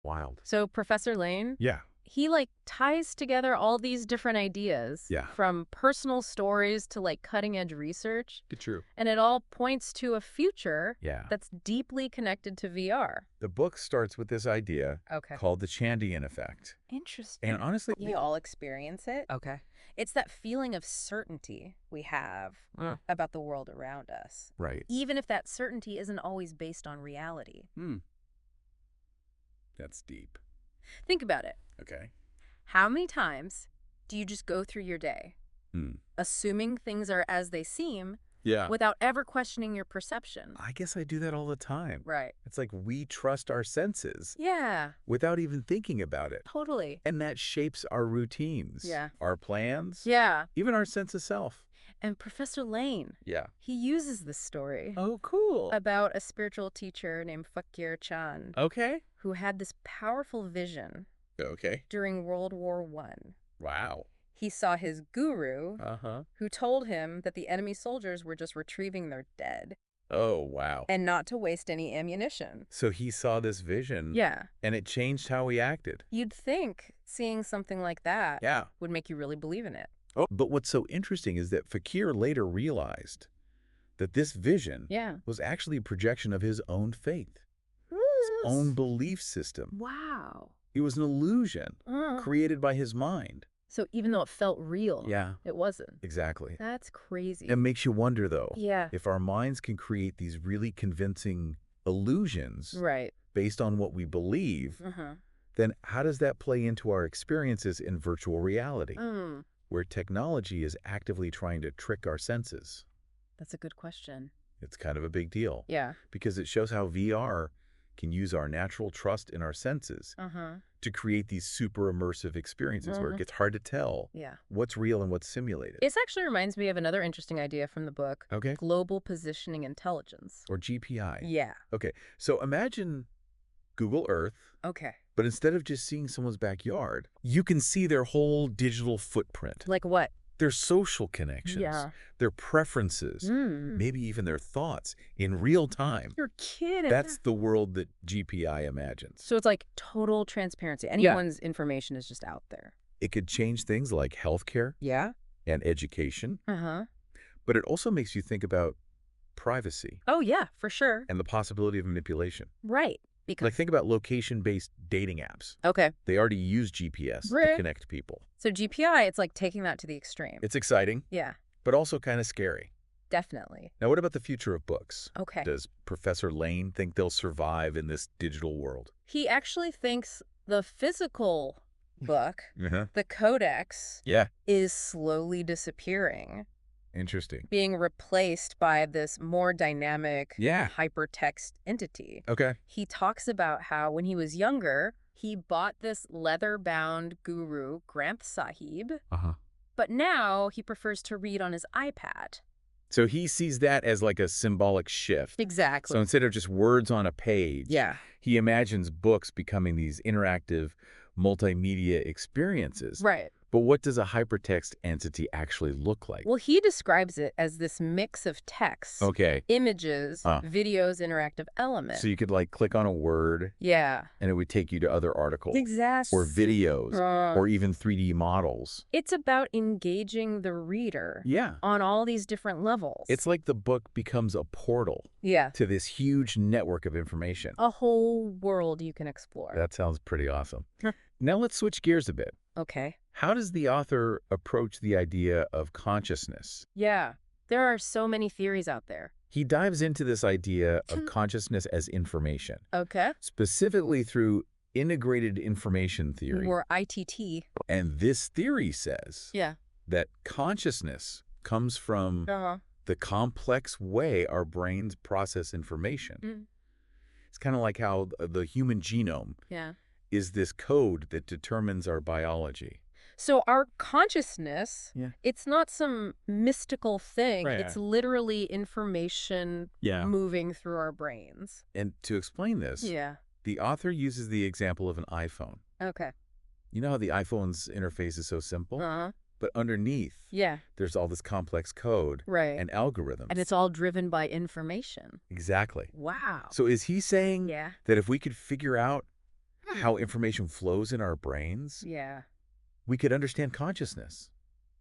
Wild. So Professor Lane, Yeah. he ties together all these different ideas Yeah. from personal stories to cutting edge research. True. And it all points to a future Yeah. that's deeply connected to VR. The book starts with this idea Okay. called the Chandian effect. Interesting. And honestly, We all experience it. Okay. It's that feeling of certainty we have about the world around us. right. Even if that certainty isn't always based on reality. That's deep. Think about it. Okay. How many times do you just go through your day, assuming things are as they seem, Yeah. without ever questioning your perception? I guess I do that all the time. Right. It's like we trust our senses Yeah, without even thinking about it. totally. And that shapes our routines. Yeah. Our plans. Yeah. Even our sense of self. And Professor Lane, Yeah. he uses this story Oh, cool. about a spiritual teacher named Fakir Chand Okay. who had this powerful vision Okay. during World War I. Wow. He saw his guru, Uh-huh. who told him that the enemy soldiers were just retrieving their dead Oh, wow. and not to waste any ammunition. So he saw this vision. Yeah. And it changed how he acted. You'd think seeing something like that Yeah. would make you really believe in it. Oh, but what's so interesting is that Fakir later realized that this vision Yeah. was actually a projection of his own faith, his own belief system. Wow. It was an illusion created by his mind. So even though it felt real, Yeah, it wasn't. exactly. That's crazy. It makes you wonder, though, Yeah. if our minds can create these really convincing illusions Right. based on what we believe, Uh-huh. then how does that play into our experiences in virtual reality, Mm. where technology is actively trying to trick our senses? That's a good question. It's kind of a big deal. Yeah. Because it shows how VR can use our natural trust in our senses Uh-huh. to create these super immersive experiences where it gets hard to tell Yeah. what's real and what's simulated. This actually reminds me of another interesting idea from the book, Okay. global positioning intelligence. Or GPI. Yeah. Okay. So imagine Google Earth, Okay. but instead of just seeing someone's backyard, you can see their whole digital footprint, Like what? their social connections, Yeah. their preferences, maybe even their thoughts in real time. You're kidding. That's the world that GPI imagines. So it's like total transparency. Anyone's information is just out there. It could change things like healthcare Yeah. and education, Uh-huh. but it also makes you think about privacy Oh, yeah, for sure. and the possibility of manipulation. Right. Because Like think about location-based dating apps. okay. They already use GPS to Right. connect people. So GPI, it's like taking that to the extreme. It's exciting, Yeah, but also kind of scary. definitely. Now, what about the future of books? Okay. Does Professor Lane think they'll survive in this digital world? He actually thinks the physical book, Uh-huh. the codex, Yeah. is slowly disappearing, Interesting. being replaced by this more dynamic Yeah. hypertext entity. Okay. He talks about how when he was younger, he bought this leather-bound guru, Granth Sahib, Uh-huh. but now he prefers to read on his iPad. So he sees that as like a symbolic shift. Exactly. So instead of just words on a page, Yeah. he imagines books becoming these interactive multimedia experiences. Right. But what does a hypertext entity actually look like? Well, he describes it as this mix of text, Okay. images, videos, interactive elements. So you could like click on a word Yeah. and it would take you to other articles. Exactly. Or videos or even 3D models. It's about engaging the reader Yeah. on all these different levels. It's like the book becomes a portal yeah. to this huge network of information. A whole world you can explore. That sounds pretty awesome. Now let's switch gears a bit. Okay. How does the author approach the idea of consciousness? Yeah. There are so many theories out there. He dives into this idea of consciousness as information, Okay. specifically through integrated information theory. Or ITT. And this theory says Yeah. that consciousness comes from Uh-huh. the complex way our brains process information. Mm. It's kind of like how the human genome Yeah. is this code that determines our biology. So our consciousness, Yeah. it's not some mystical thing. Right. It's literally information moving through our brains. And to explain this, Yeah. the author uses the example of an iPhone. Okay. You know how the iPhone's interface is so simple? Uh-huh. But underneath, Yeah. there's all this complex code Right. and algorithms. And it's all driven by information. Exactly. Wow. So is he saying Yeah. that if we could figure out how information flows in our brains, Yeah. we could understand consciousness.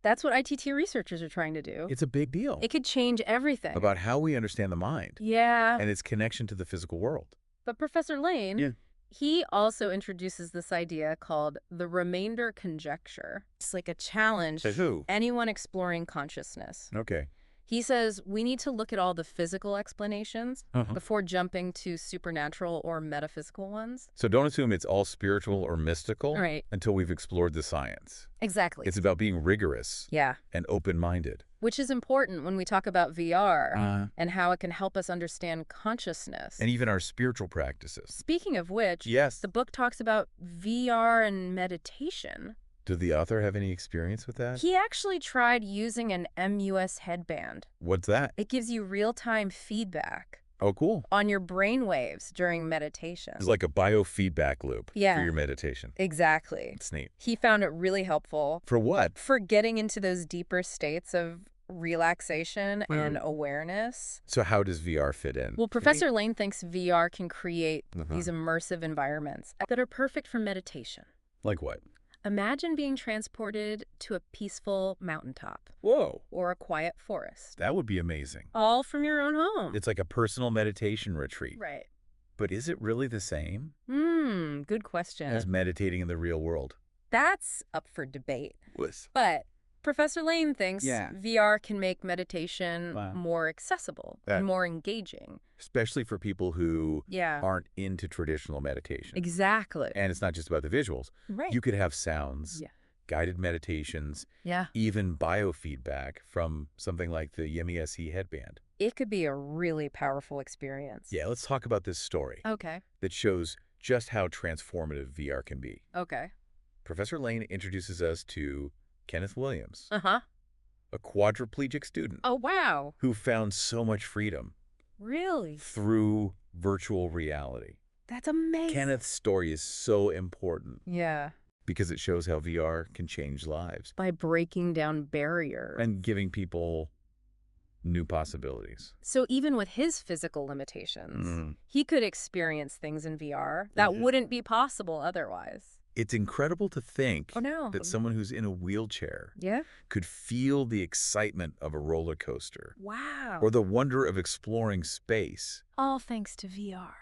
That's what ITT researchers are trying to do. It's a big deal It could change everything. about how we understand the mind Yeah. and its connection to the physical world. But Professor Lane, Yeah. he also introduces this idea called the remainder conjecture. It's like a challenge To who? anyone exploring consciousness. Okay. He says we need to look at all the physical explanations Uh-huh. before jumping to supernatural or metaphysical ones. So don't assume it's all spiritual or mystical Right. until we've explored the science. Exactly. It's about being rigorous Yeah. and open-minded. Which is important when we talk about VR and how it can help us understand consciousness. And even our spiritual practices. Speaking of which, Yes. the book talks about VR and meditation. Did the author have any experience with that? He actually tried using an MUS headband. What's that? It gives you real-time feedback Oh, cool. on your brain waves during meditation. It's like a biofeedback loop Yeah. for your meditation. Exactly. It's neat. He found it really helpful For what? for getting into those deeper states of relaxation and awareness. So how does VR fit in? Well, Professor Lane thinks VR can create Uh-huh. these immersive environments that are perfect for meditation. Like what? Imagine being transported to a peaceful mountaintop Whoa. or a quiet forest, That would be amazing. all from your own home. It's like a personal meditation retreat. Right. But is it really the same Good question. as meditating in the real world? That's up for debate. Was. But Professor Lane thinks Yeah. VR can make meditation Wow. more accessible That- and more engaging. Especially for people who Yeah. aren't into traditional meditation. Exactly. And it's not just about the visuals. Right. You could have sounds, Yeah. guided meditations, Yeah. even biofeedback from something like the MESE headband. It could be a really powerful experience. Yeah, let's talk about this story Okay. that shows just how transformative VR can be. Okay. Professor Lane introduces us to Kenneth Williams, Uh-huh. a quadriplegic student Oh, wow. who found so much freedom Really? through virtual reality. That's amazing. Kenneth's story is so important Yeah. because it shows how VR can change lives By breaking down barriers. and giving people new possibilities. So even with his physical limitations, he could experience things in VR that Mhm. wouldn't be possible otherwise. It's incredible to think Oh, no. that someone who's in a wheelchair Yeah? could feel the excitement of a roller coaster Wow. or the wonder of exploring space. All thanks to VR.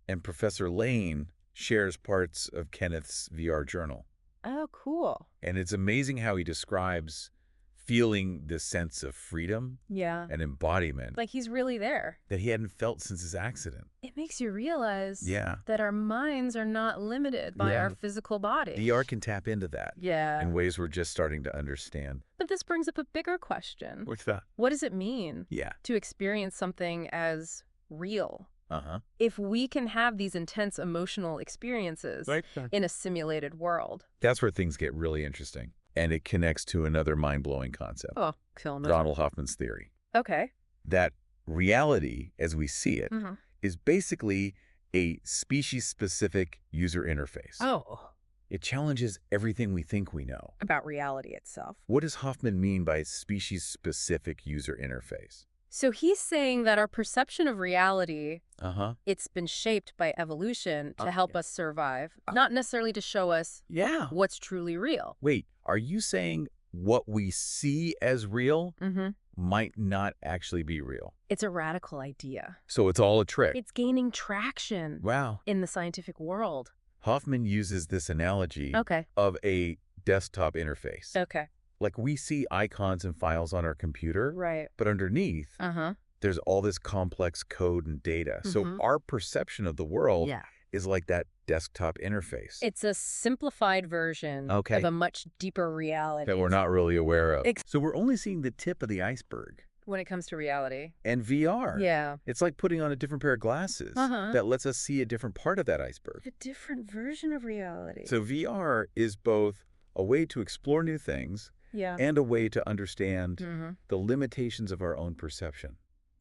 And Professor Lane shares parts of Kenneth's VR journal. Oh, cool. And it's amazing how he describes feeling this sense of freedom Yeah. and embodiment Like he's really there. that he hadn't felt since his accident. It makes you realize Yeah. that our minds are not limited by Yeah. our physical body. VR can tap into that Yeah. in ways we're just starting to understand. But this brings up a bigger question. What's that? What does it mean Yeah. to experience something as real? Uh-huh. If we can have these intense emotional experiences in a simulated world. That's where things get really interesting. And it connects to another mind-blowing concept, Oh, kill me. Donald Hoffman's theory, Okay. that reality, as we see it, Mhm. is basically a species-specific user interface. Oh. It challenges everything we think we know. About reality itself. What does Hoffman mean by species-specific user interface? So he's saying that our perception of reality, Uh-huh. it's been shaped by evolution to help Okay. us survive, not necessarily to show us Yeah. what's truly real. Wait, are you saying what we see as real Mm-hmm. might not actually be real? It's a radical idea. So it's all a trick? It's gaining traction Wow. in the scientific world. Hoffman uses this analogy Okay. of a desktop interface. Okay. Like we see icons and files on our computer, Right. but underneath, Uh-huh. there's all this complex code and data. So Mhm. our perception of the world Yeah. is like that desktop interface It's a simplified version Okay. of a much deeper reality. that we're not really aware of. Ex- So we're only seeing the tip of the iceberg. when it comes to reality. And VR, Yeah. it's like putting on a different pair of glasses Uh-huh. that lets us see a different part of that iceberg. A different version of reality. So VR is both a way to explore new things yeah. and a way to understand Mm-hmm. the limitations of our own perception.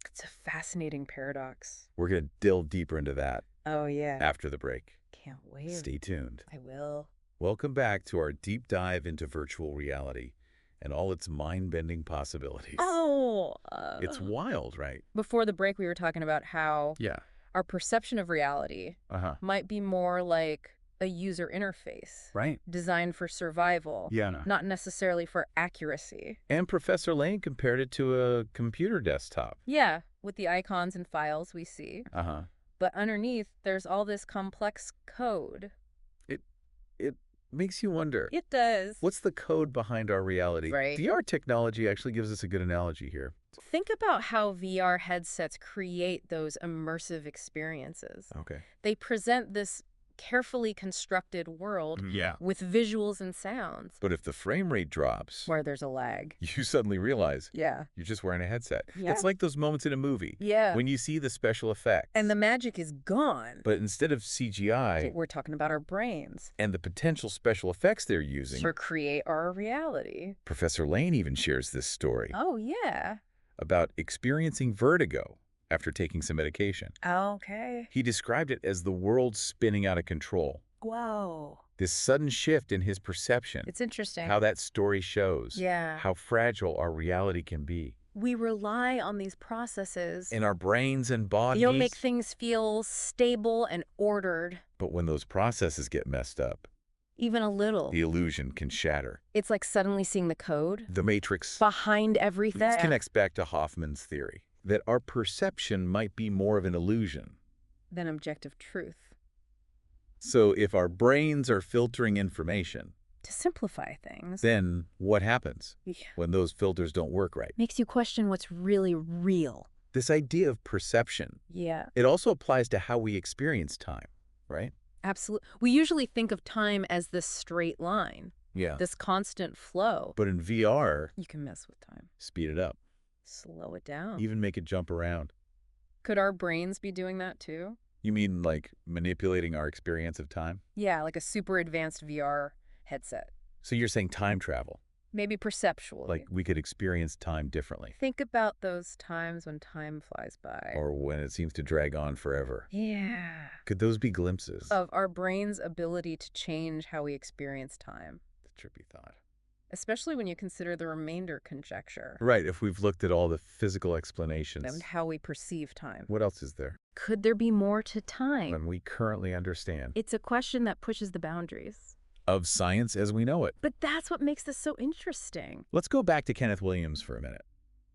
It's a fascinating paradox. We're going to delve deeper into that Oh, yeah. after the break. Can't wait. Stay tuned. I will. Welcome back to our deep dive into virtual reality and all its mind-bending possibilities. Oh. It's wild, right? Before the break, we were talking about how Yeah. our perception of reality Uh-huh. might be more like a user interface Right. designed for survival, Yeah. not necessarily for accuracy. And Professor Lane compared it to a computer desktop. Yeah, with the icons and files we see. Uh-huh. But underneath, there's all this complex code. It makes you wonder, It does. what's the code behind our reality? Right. VR technology actually gives us a good analogy here. Think about how VR headsets create those immersive experiences. Okay. They present this carefully constructed world Yeah. with visuals and sounds But if the frame rate drops, where there's a lag. you suddenly realize Yeah. you're just wearing a headset. Yeah. It's like those moments in a movie Yeah. when you see the special effects. And the magic is gone. But instead of CGI We're talking about our brains. and the potential special effects they're using, To create our reality. Professor Lane even shares this story Oh, yeah. about experiencing vertigo after taking some medication. Okay. He described it as the world spinning out of control. Whoa. This sudden shift in his perception, It's interesting. how that story shows Yeah. how fragile our reality can be. We rely on these processes. In our brains and bodies. You'll make things feel stable and ordered, But when those processes get messed up, even a little. the illusion can shatter. It's like suddenly seeing the code The Matrix. behind everything. This connects back to Hoffman's theory that our perception might be more of an illusion. Than objective truth. So if our brains are filtering information, To simplify things. then what happens Yeah. when those filters don't work right? Makes you question what's really real. This idea of perception, Yeah, it also applies to how we experience time, right? absolutely. We usually think of time as this straight line, Yeah. this constant flow. But in VR, You can mess with time. speed it up, Slow it down. even make it jump around. Could our brains be doing that too? You mean like manipulating our experience of time? Yeah, like a super advanced VR headset. So you're saying time travel, Maybe perceptually. like we could experience time differently, Think about those times when time flies by. or when it seems to drag on forever. Yeah. Could those be glimpses? Of our brain's ability to change how we experience time. Trippy thought. Especially when you consider the remainder conjecture. Right, if we've looked at all the physical explanations. And how we perceive time. What else is there Could there be more to time? than we currently understand It's a question that pushes the boundaries. of science as we know it? But that's what makes this so interesting. Let's go back to Kenneth Williams for a minute.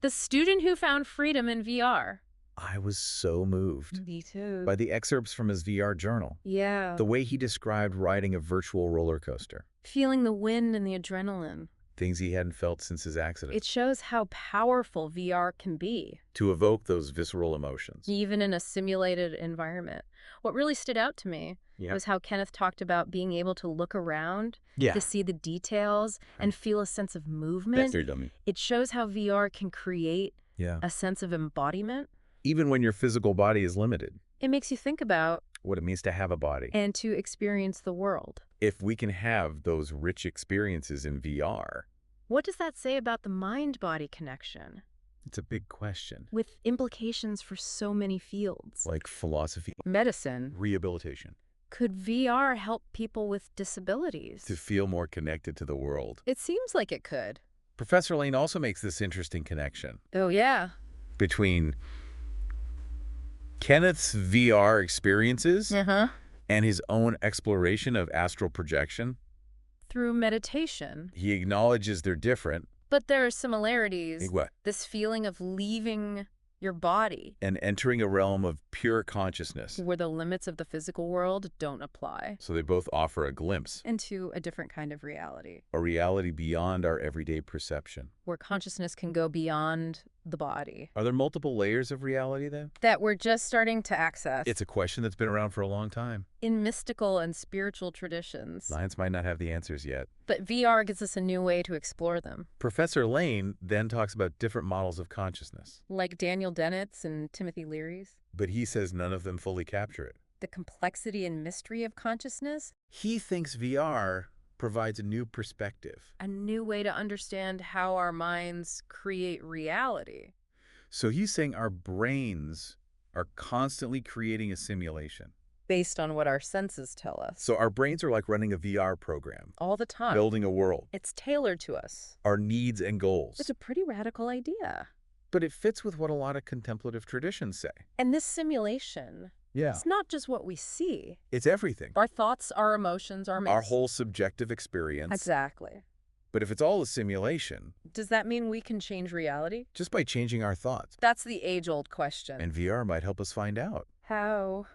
The student who found freedom in VR. I was so moved Me too. by the excerpts from his VR journal, Yeah. the way he described riding a virtual roller coaster, Feeling the wind and the adrenaline. things he hadn't felt since his accident, It shows how powerful VR can be, to evoke those visceral emotions. even in a simulated environment. What really stood out to me Yeah. was how Kenneth talked about being able to look around, Yeah. to see the details, and feel a sense of movement. dummy. It shows how VR can create Yeah. a sense of embodiment. Even when your physical body is limited, It makes you think about what it means to have a body. and to experience the world. If we can have those rich experiences in VR, What does that say about the mind-body connection, it's a big question. with implications for so many fields? Like philosophy, Medicine. rehabilitation, Could VR help people with disabilities? to feel more connected to the world. It seems like it could. Professor Lane also makes this interesting connection Oh, yeah. between Kenneth's VR experiences Uh-huh. and his own exploration of astral projection. Through meditation. He acknowledges they're different. But there are similarities. What? This feeling of leaving your body, And entering a realm of pure consciousness. where the limits of the physical world don't apply, So they both offer a glimpse, into a different kind of reality, a reality beyond our everyday perception. where consciousness can go beyond the body. Are there multiple layers of reality then? That we're just starting to access It's a question that's been around for a long time. in mystical and spiritual traditions. Science might not have the answers yet. But VR gives us a new way to explore them. Professor Lane then talks about different models of consciousness, Like Daniel Dennett's and Timothy Leary's. but he says none of them fully capture it. The complexity and mystery of consciousness. He thinks VR provides a new perspective. A new way to understand how our minds create reality. So he's saying our brains are constantly creating a simulation. Based on what our senses tell us. So our brains are like running a VR program, All the time. building a world, It's tailored to us. our needs and goals. It's a pretty radical idea. But it fits with what a lot of contemplative traditions say. And this simulation, Yeah. It's not just what we see. It's everything. Our thoughts, our emotions, our Our whole subjective experience. Exactly. But if it's all a simulation, Does that mean we can change reality? just by changing our thoughts. That's the age-old question. And VR might help us find out. How?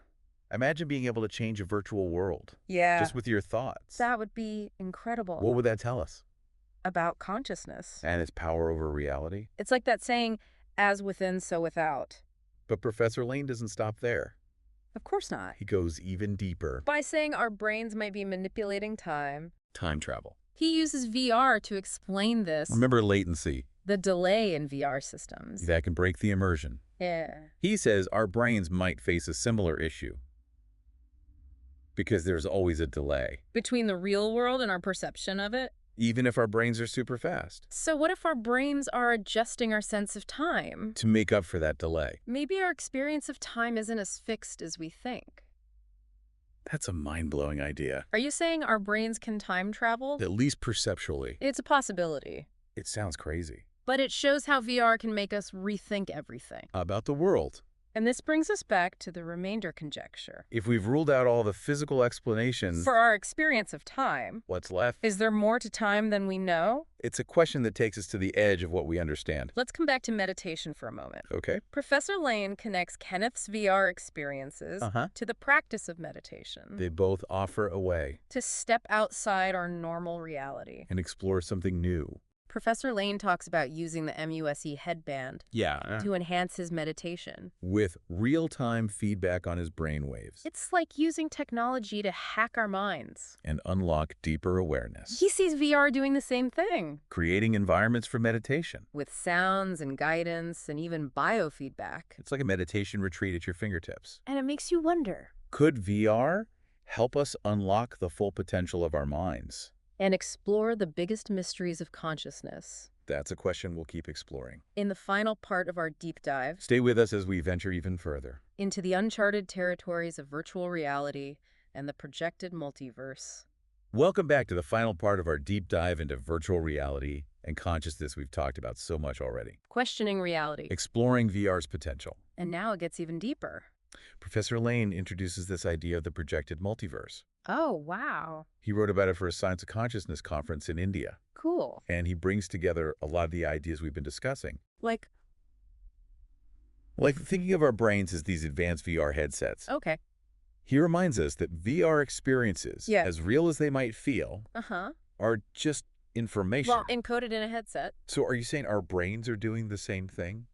Imagine being able to change a virtual world. Yeah. Just with your thoughts. That would be incredible. What would that tell us? About consciousness. And its power over reality? It's like that saying, as within, so without. But Professor Lane doesn't stop there. Of course not. He goes even deeper. By saying our brains might be manipulating time, Time travel. he uses VR to explain this. Remember latency. The delay in VR systems. That can break the immersion. Yeah. He says our brains might face a similar issue. Because there's always a delay. Between the real world and our perception of it. Even if our brains are super fast. So what if our brains are adjusting our sense of time? To make up for that delay. Maybe our experience of time isn't as fixed as we think. That's a mind-blowing idea. Are you saying our brains can time travel? At least perceptually. It's a possibility. It sounds crazy. But it shows how VR can make us rethink everything. About the world. And this brings us back to the remainder conjecture. If we've ruled out all the physical explanations, For our experience of time, what's left? is there more to time than we know? It's a question that takes us to the edge of what we understand. Let's come back to meditation for a moment. Okay? Professor Lane connects Kenneth's VR experiences Uh-huh. to the practice of meditation. They both offer a way To step outside our normal reality. and explore something new. Professor Lane talks about using the MUSE headband Yeah. to enhance his meditation. With real-time feedback on his brainwaves It's like using technology to hack our minds. and unlock deeper awareness. He sees VR doing the same thing, Creating environments for meditation. with sounds and guidance and even biofeedback. It's like a meditation retreat at your fingertips. And it makes you wonder. Could VR help us unlock the full potential of our minds? And explore the biggest mysteries of consciousness. That's a question we'll keep exploring. In the final part of our deep dive Stay with us as we venture even further. into the uncharted territories of virtual reality and the projected multiverse. Welcome back to the final part of our deep dive into virtual reality and consciousness we've talked about so much already. Questioning reality. Exploring VR's potential. And now it gets even deeper. Professor Lane introduces this idea of the projected multiverse. Oh, wow. He wrote about it for a Science of Consciousness conference in India. Cool. And he brings together a lot of the ideas we've been discussing. Like, Like thinking of our brains as these advanced VR headsets. okay. He reminds us that VR experiences, Yeah. as real as they might feel, Uh-huh. are just information. Well, encoded in a headset. So are you saying our brains are doing the same thing?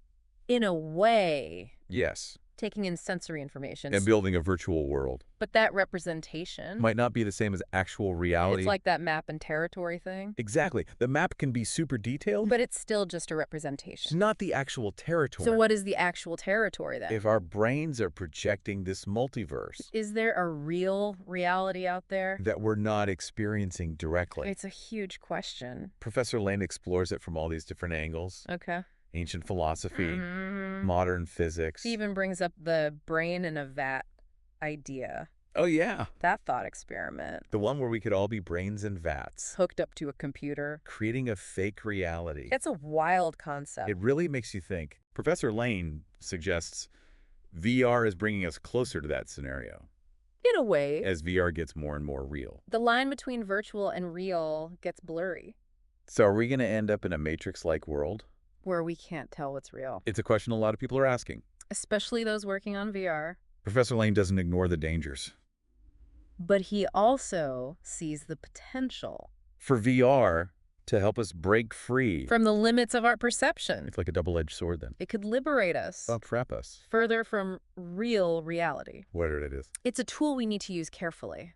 In a way, Yes. taking in sensory information. And building a virtual world. But that representation, Might not be the same as actual reality. it's like that map and territory thing. Exactly. The map can be super detailed, But it's still just a it's representation. not the actual territory. So what is the actual territory then? If our brains are projecting this multiverse Is there a real reality out there? that we're not experiencing directly? It's a huge question. Professor Lane explores it from all these different angles. Okay. Ancient philosophy, Mhm. modern physics. He even brings up the brain in a vat idea. Oh, yeah. That thought experiment. The one where we could all be brains in vats, Hooked up to a computer. creating a fake reality. It's a wild concept. It really makes you think. Professor Lane suggests VR is bringing us closer to that scenario In a way, as VR gets more and more real. the line between virtual and real gets blurry, So are we going to end up in a Matrix-like world? where we can't tell what's real. It's a question a lot of people are asking. Especially those working on VR. Professor Lane doesn't ignore the dangers. But he also sees the potential For VR to help us break free. from the limits of our perception. It's like a double-edged sword then. It could liberate us Trap us. further from real reality. Whatever it is. It's a tool we need to use carefully.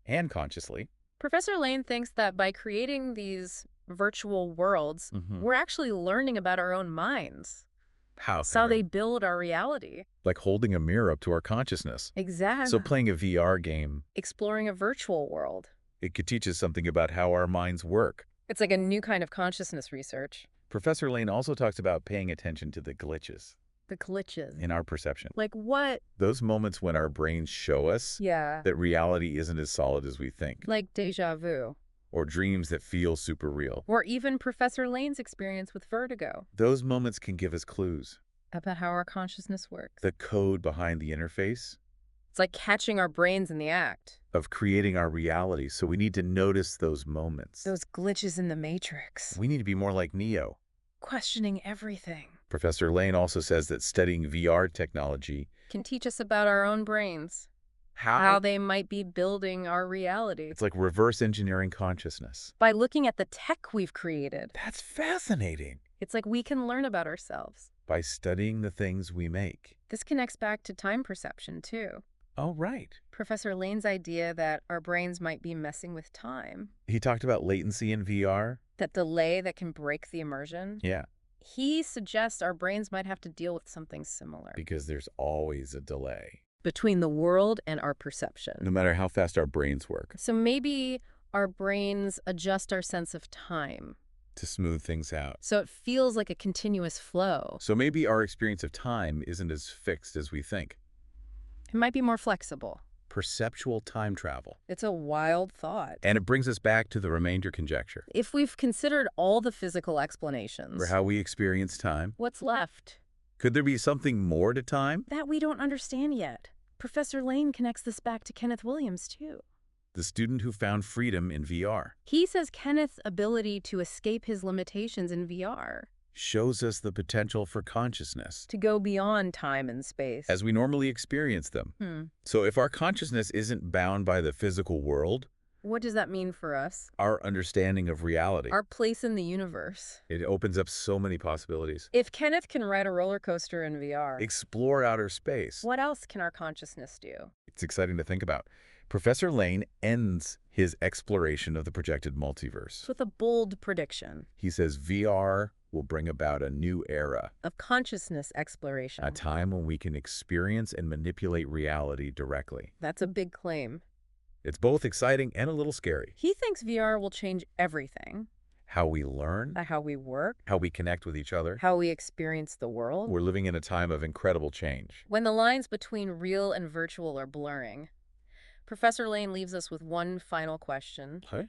And consciously. Professor Lane thinks that by creating these virtual worlds, we're actually learning about our own minds. How? It's how they build our reality. Like holding a mirror up to our consciousness. Exactly. So playing a VR game, Exploring a virtual world. it could teach us something about how our minds work. It's like a new kind of consciousness research. Professor Lane also talks about paying attention to the glitches The glitches. in our perception. Like what? Those moments when our brains show us Yeah. that reality isn't as solid as we think. Like deja vu. Or dreams that feel super real. Or even Professor Lane's experience with vertigo. Those moments can give us clues. About how our consciousness works. The code behind the interface It's like catching our brains in the act. of creating our reality, so we need to notice those moments. Those glitches in the matrix. We need to be more like Neo. Questioning everything. Professor Lane also says that studying VR technology, Can teach us about our own brains. How they might be building our reality. it's like reverse engineering consciousness. By looking at the tech we've created, That's fascinating. it's like we can learn about ourselves. By studying the things we make. This connects back to time perception, too. Oh, right. Professor Lane's idea that our brains might be messing with time, He talked about latency in VR. that delay that can break the immersion. Yeah, He suggests our brains might have to deal with something similar because there's always a delay, between the world and our perception. no matter how fast our brains work, So maybe our brains adjust our sense of time, to smooth things out. so it feels like a continuous flow. So maybe our experience of time isn't as fixed as we think. It might be more flexible. Perceptual time travel. It's a wild thought. And it brings us back to the remainder conjecture If we've considered all the physical explanations, for how we experience time. what's left? Could there be something more to time? That we don't understand yet. Professor Lane connects this back to Kenneth Williams, too. The student who found freedom in VR He says Kenneth's ability to escape his limitations in VR, shows us the potential for consciousness to go beyond time and space. as we normally experience them. So if our consciousness isn't bound by the physical world, What does that mean for us? our understanding of reality, Our place in the universe. it opens up so many possibilities. If Kenneth can ride a roller coaster in VR, Explore outer space. what else can our consciousness do? It's exciting to think about. Professor Lane ends his exploration of the projected multiverse. With a bold prediction He says VR will bring about a new era, of consciousness exploration. a time when we can experience and manipulate reality directly. That's a big claim. It's both exciting and a little scary. He thinks VR will change everything. How we learn, How we work, how we connect with each other. how we experience the world. We're living in a time of incredible change. When the lines between real and virtual are blurring, Professor Lane leaves us with one final question. Okay.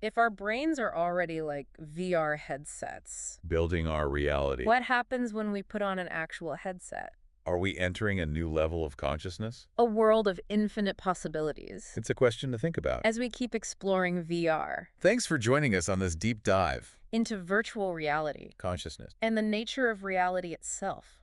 If our brains are already like VR headsets, Building our reality. what happens when we put on an actual headset? Are we entering a new level of consciousness? A world of infinite possibilities. It's a question to think about. As we keep exploring VR Thanks for joining us on this deep dive. into virtual reality Consciousness. and the nature of reality itself.